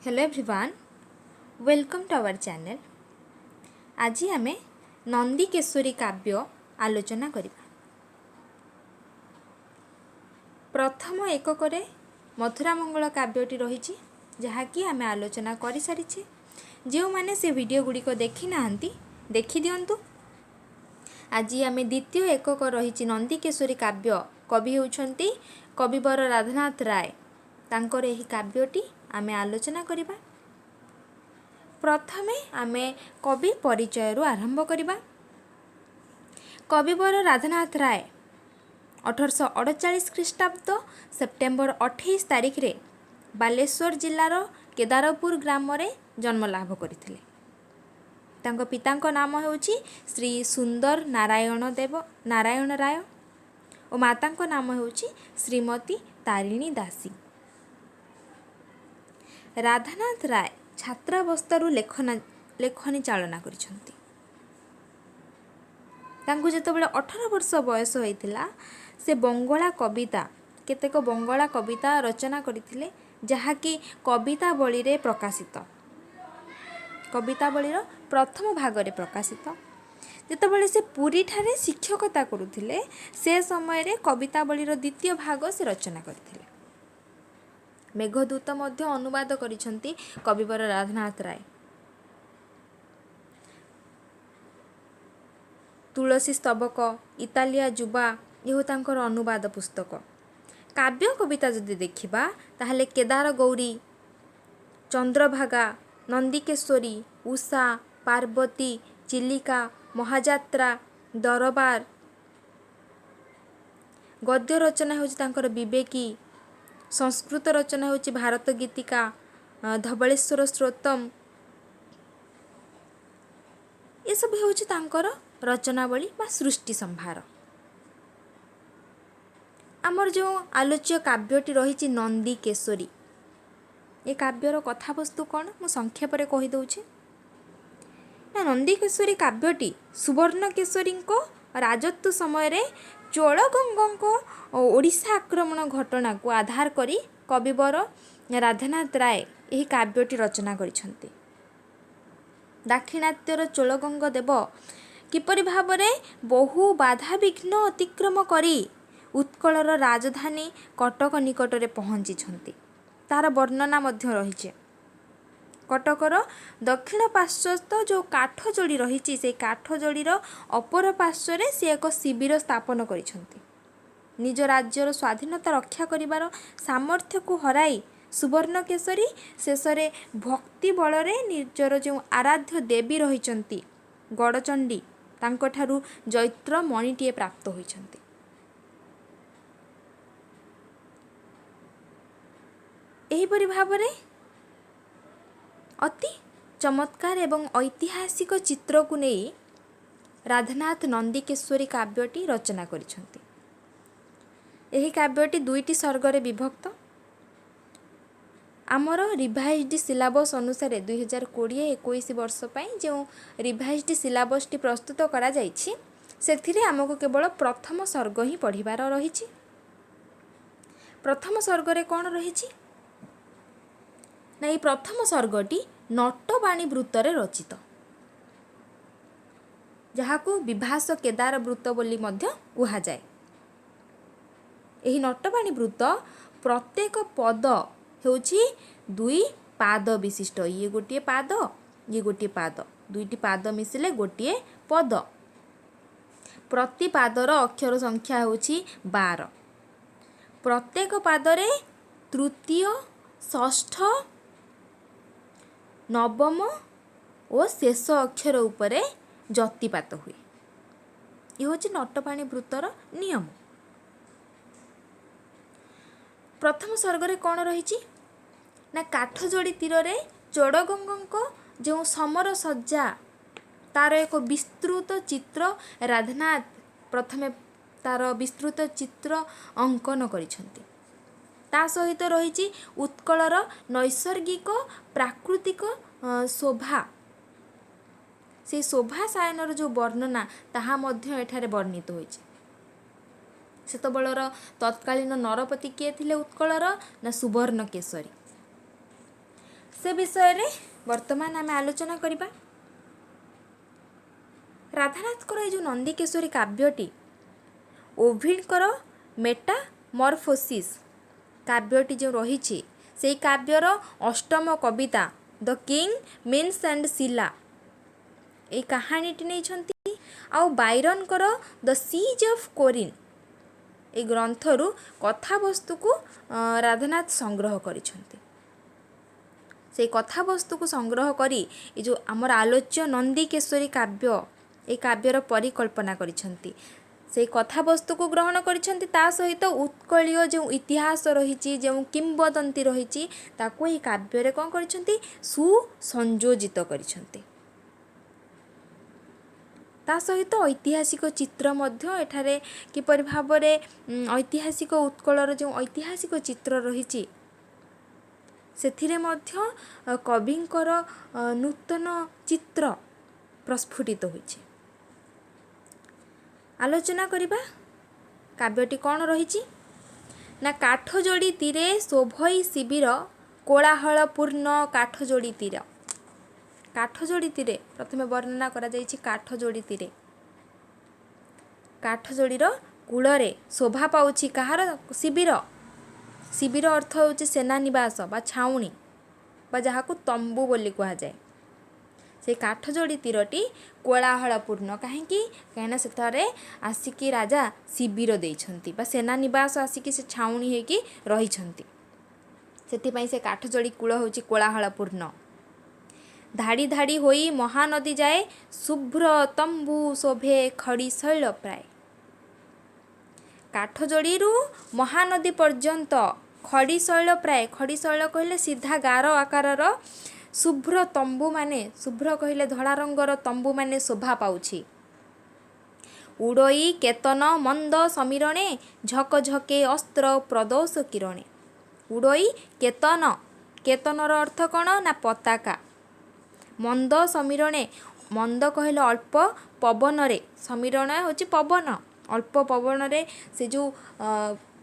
Hello everyone, welcome to our channel. आज आम नंदी केशरी काव्य आलोचना करिबा। प्रथम एकक मथुरा मंगल काव्यटी रही जहाँकि आम आलोचना कर सारी। जो मैंने से वीडियो गुड़िक देखी ना देखी दिंतु। आज आम द्वितीय एकक रही नंदी केशरी काव्य। कवि होउछंती कविवर राधानाथ राय। तांकर एही काव्यटी आमे आलोचना करिबा। प्रथमे आमे कवि परिचय रु आरंभ करिबा। कविवर राधानाथ राय 1848 ख्रीष्टाब्द सेप्टेम्बर 28 तारिख रे बालेश्वर जिलार केदारपुर ग्राम रे जन्म लाभ करथिले। तांको पितांको नाम हेउची श्री सुंदर नारायण राय और मातांको नाम हेउची श्रीमती तारिणी दासी। राधानाथ राय छात्रावस्थारू लेखनी चालना करिसंती। तांको जेतेबेले 18 वर्ष बयस होइतिला से बंगला कविता केतेक बंगला कविता रचना करथिले, जहाँकि कवितावली रे प्रकाशित। कवितावलीर प्रथम भाग रे प्रकाशित। जेतेबेले से पुरी ठारे शिक्षकता करुथिले से समय रे कवितावलीर द्वितीय भाग से रचना करथिले। मेघदूत मध्य अनुवाद करिसंती कविवर राधानाथ राय। तुलसी स्तबक, इतालिया जुबा यह तांकर अनुवाद पुस्तक। काव्य कविता जदि देखिबा ताहले केदार गौरी, चंद्रभागा, नंदी केशरी, उषा, पार्वती, चिलिका, महाजात्रा, दरबार। गद्य रचना होची तांकर विवेकी। संस्कृत रचना होची भारत गीतिका, धवलेश्वर स्त्रोतम। ये सब होची तांकर रचनावली बा सृष्टि संभार। आमर जो आलोच्य काव्यटी रही नंदी केशरी, ये काव्यर कथावस्तु कौन मु संक्षेप रे कहि दउछि ना। नंदी केशरी काव्यटी सुवर्ण केशरी राजत्व समय रे चोलगंगो ओडिशा आक्रमण घटना को आधार करी कविवर राधानाथ राय यही काव्यटी रचना करिसंती। दाक्षिणात्यर चोलगंग देव किपरि भावरे बहु बाधा विघ्न अतिक्रम करी उत्कलर राजधानी कटक निकट रे पहुँची तार वर्णना मध्य रही। कटकर दक्षिण पार्श्वस्थ जो काठ जोड़ी रही से काठ जोड़ीर अपर पार्श्व से एक शिविर स्थापन करिसंती। निज राज्यर स्वाधीनता रक्षा करिवार सामर्थ्य को हराई सुवर्ण केशरी शेषरे भक्ति बलरे निजर जो आराध्य देवी रहिचंती गड़चंडी तांको ठारू जैत्र मणिटीए प्राप्त होइचंती। एहिपरि भावरे अति चमत्कार एवं ऐतिहासिक चित्र को नहीं राधानाथ नंदी केशरी काव्यटी रचना करिसंती। एही काव्यटी दुईटी सर्गरे विभक्त। आमर रिवाइज्ड सिलेबस अनुसार 2020-21 वर्ष पई जो रिवाइज्ड सिलेबस टी प्रस्तुत करा जाइछि सेथिरे आमको केवल प्रथम सर्ग ही पढ़िबार रहिछि। प्रथम सर्गरे कौन रहिछि ना, ये प्रथम सर्गटी नटवाणी वृत्तरे रचित, जहाकू विभास केदार वृत्त बोली मध्य कुहा जाए। एही नटवाणी वृत्त प्रत्येक पद हेउछि दुई पाद विशिष्ट। ये गोटे पाद, ये गोटे पाद, दुईटी पाद मिसिले गोटे पद। प्रति पादर अक्षर संख्या हेउछि 12। प्रत्येक पादरे तृतीय, षष्ठ, नवम और शेष अक्षर उपरे जतिपात हुए। ये होछि नटवाणी वृत्तर नियम। प्रथम सर्गरे कौन रही ना, काठ जोड़ी तीर रे चोड़गंगो जो समर सज्जा तार एक विस्तृत चित्र राधानाथ प्रथमे तार विस्तृत चित्र अंकन करिसंती। ता सहित रही उत्कलर नैसर्गिक प्राकृतिक शोभा, से शोभा सायनर जो वर्णना ताहा मध्य एठारे वर्णित होइछि। सेतबेलर तत्कालीन नरपति किए थिले उत्कलर ना सुवर्ण केशरी। से विषय वर्तमान आम आलोचना करवा। राधानाथकर ये जो नंदी केशरी काव्यटी ओभिडकर मेटामॉर्फोसिस काव्यटी जो रही से काव्यर अष्टम कविता द किंग मीन्स एंड शिला ये कहानीटी नहीं आउ बायरनकर द सीज ऑफ कोरिन ये ग्रंथरु कथावस्तु को राधानाथ संग्रह करिसेंती। से कथावस्तु को संग्रह करी ये जो आमर आलोच्य नंदी केशरी काव्य ये काव्यर परिकल्पना करिसेंती। से कथावस्तु को ग्रहण करिसेंती ता सहित उत्कलीय जो इतिहास रही जो किंवदंती रही ताको ये काव्य कौन करिसेंती सुसंयोजित करिसेंती। ता सहित ऐतिहासिक चित्र मध्य एठारे किपरि भाबरे ऐतिहासिक उत्कलर जो ऐतिहासिक चित्र रही सेथिरे मध्य कविंकर नूतन चित्र प्रस्फुटित होइछि। आलोचना करिबा काव्यटी कौन रही ना काठजोड़ी तीरे शोभई शिविर कोलाहलपूर्ण काठजोड़ी तीर। काठजोड़ी तीरे प्रथमे वर्णना करा जाइछि काठजोड़ी तीरे काठजोड़ीर कूलरे शोभा पाउछि कहार शिविर। शिविर अर्थ होछि सेनानिवास बा छाउणी बा जहाकू तंबू बोली कहा जाए। से काठजोड़ी तीरटी कोलाहलपूर्ण कहीं सेठारे आसिकी राजा शिविर देइछंती बा सेनानिवास आसिकी से छाउणी हेकी रहिछंती सेथिपई से काठजोड़ी कूल होछि कोलाहलपूर्ण। धाड़ी धाड़ी होई महानदी जाए शुभ्र तंबू शोभे खड़ी शैल प्राय। काठजोड़ी महानदी पर्यंत खड़ी शैल प्राय। खड़ी शैल कहले सीधा गार आकारर शुभ्र तंबू माने शुभ्र कहले धड़ा रंगर तंबू माने शोभा पाउछि। उड़ई केतन मंद समीरणे झकझके अस्त्र प्रदोष किरणे। उड़ई केतन केतनर अर्थ कौन ना पताका। मंद समीरणे मंद कहले अल्प पवन रे समीरण होची पवन अल्प पवन रे से जो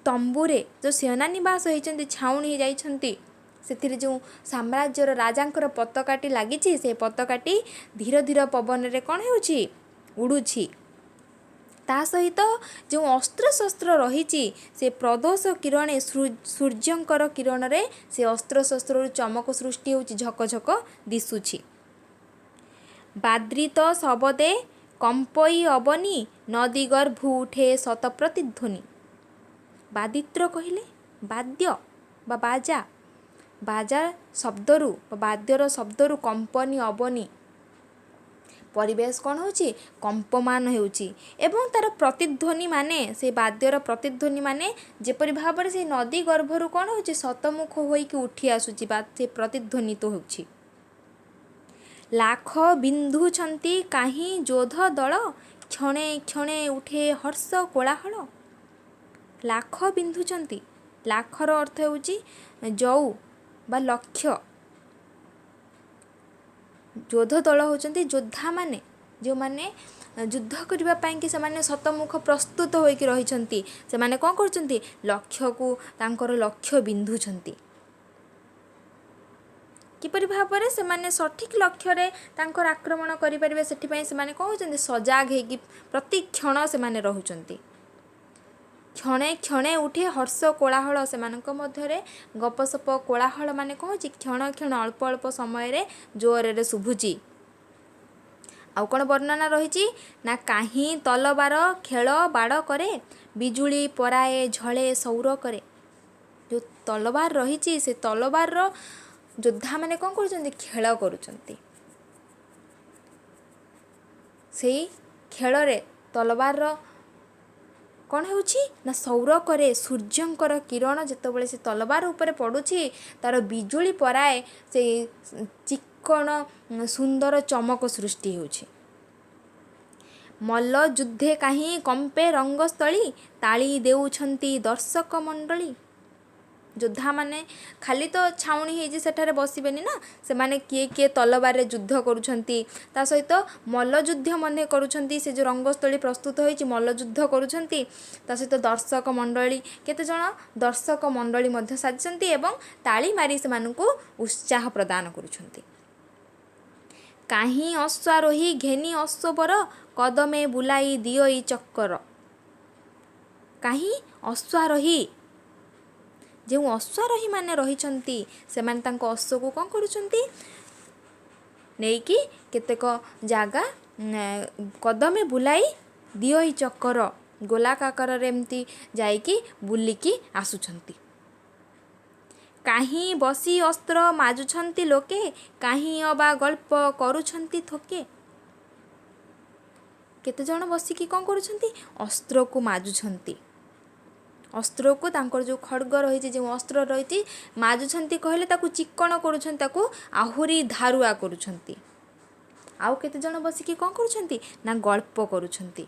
तंबूरे जो सेनानिवास होइछंती छाउणी जाइछंती सेथिरे जो साम्राज्यर राजांकर पताकाटी लागिछि से पताकाटी धीरे धीरे पवन रे कौन होछि उड़ुछि। ता सहित जो अस्त्र शस्त्र रही से प्रदोष किरणे सूर्यंकर किरण रे से अस्त्र शस्त्र चमक सृष्टि होछि झकझक दिसुछि। बाद्रित शबदे कंपई अबनी नदी गर्भ उठे शत प्रतिध्वनि। बादित्र कहले बाद्य बा बाजा बाजा शब्दरू बाद्यर शब्दरू कंपनी अबनी परिवेश कौन होची कंपमान होची एवं तार प्रतिध्वनि माने से बाद्यर प्रतिध्वनि माने जेपरि भाबरे से नदी गर्भरू कौन होची शतमुख होइकी उठी आसुची बा से प्रतिध्वनि तो होची। लाख बिंदु छंती काहीं जोध दल क्षणे क्षणे उठे हर्ष कोलाहल। लाख बिंदु छंती लाखर अर्थ होची जौ बा लक्ष्य। जोध दल होचंती योद्धा माने जो माने युद्ध करबा पई कि से शतमुख प्रस्तुत होइकी रहिछंती से माने कोन करछंती लक्ष्य को तांकर लक्ष्य बिंदु छंती। किपरि भाबरे से माने सठिक लक्ष्य रे तांकर आक्रमण करि परिबे सेठी पई से माने कोन होचंती सजाग हेकी प्रति क्षण से माने रहुचंती। क्षणे क्षणे उठे हर्ष कोलाहल से मानक मध्यरे गपसप कोलाहल माने कोन होची क्षण क्षण अल्प अल्प समय रे जोर रे शुभुची। आउ कोन वर्णना रहिची ना काहीं तलवार खेल बाड़ करे बिजुली पराए झळे सौर करे। जो तलवार रहिची से तलवार रो योद्धा माने कोन करूचंती खेल करूचंती। सेही खेल रे तलवार रो कौन होउछि ना सौर करे सूर्यंकर किरण जेतबेले से तलवार ऊपर पड़ुछि तार बिजुली पराए से चिक्कण सुंदर चमक सृष्टि होउछि। मल्ल युद्धे काहीं कंपे रंगस्थली ताली देउछंती दर्शक मंडली। ଯୋଦ୍ଧା ମାନେ ଖାଲି ତ ଛାଉଣି ହେଇଛି ସେଠାରେ ବସିବେନି ନା, ସେମାନେ କିଏ କିଏ ତଲବାରରେ ଯୁଦ୍ଧ କରୁଛନ୍ତି, ତା ସହିତ ମଲ୍ଲଯୁଦ୍ଧ ମଧ୍ୟ କରୁଛନ୍ତି। ସେ ଯେଉଁ ରଙ୍ଗସ୍ଥଳୀ ପ୍ରସ୍ତୁତ ହୋଇଛି ମଲ୍ଲଯୁଦ୍ଧ କରୁଛନ୍ତି। ତା ସହିତ ଦର୍ଶକ ମଣ୍ଡଳୀ, କେତେଜଣ ଦର୍ଶକ ମଣ୍ଡଳୀ ମଧ୍ୟ ସାଜିଛନ୍ତି ଏବଂ ତାଳି ମାରି ସେମାନଙ୍କୁ ଉତ୍ସାହ ପ୍ରଦାନ କରୁଛନ୍ତି। କାହିଁ ଅଶ୍ୱାରୋହୀ ଘେନି ଅଶ୍ୱବର, କଦମେ ବୁଲାଇ ଦିଅଇ ଚକ୍କର। କାହିଁ ଅଶ୍ୱାରୋହୀ, ଯେଉଁ ଅଶ୍ୱାରୋହୀ ମାନେ ରହିଛନ୍ତି ସେମାନେ ତାଙ୍କ ଅଶ୍ୱକୁ କ'ଣ କରୁଛନ୍ତି, ନେଇକି କେତେକ ଜାଗା କଦମେ ବୁଲାଇ ଦିଅଇ ଚକ୍କର, ଗୋଲାକ ଆକାରରେ ଏମିତି ଯାଇକି ବୁଲିକି ଆସୁଛନ୍ତି। କାହିଁ ବସି ଅସ୍ତ୍ର ମାଜୁଛନ୍ତି ଲୋକେ, କାହିଁ ଅବା ଗଳ୍ପ କରୁଛନ୍ତି ଥୋକେ। କେତେଜଣ ବସିକି କ'ଣ କରୁଛନ୍ତି, ଅସ୍ତ୍ରକୁ ମାଜୁଛନ୍ତି। ଅସ୍ତ୍ରକୁ ତାଙ୍କର ଯେଉଁ ଖଡ଼୍ଗ ରହିଛି, ଯେଉଁ ଅସ୍ତ୍ର ରହିଛି ମାଜୁଛନ୍ତି କହିଲେ ତାକୁ ଚିକ୍କଣ କରୁଛନ୍ତି, ତାକୁ ଆହୁରି ଧାରୁଆ କରୁଛନ୍ତି। ଆଉ କେତେଜଣ ବସିକି କ'ଣ କରୁଛନ୍ତି ନା ଗଳ୍ପ କରୁଛନ୍ତି।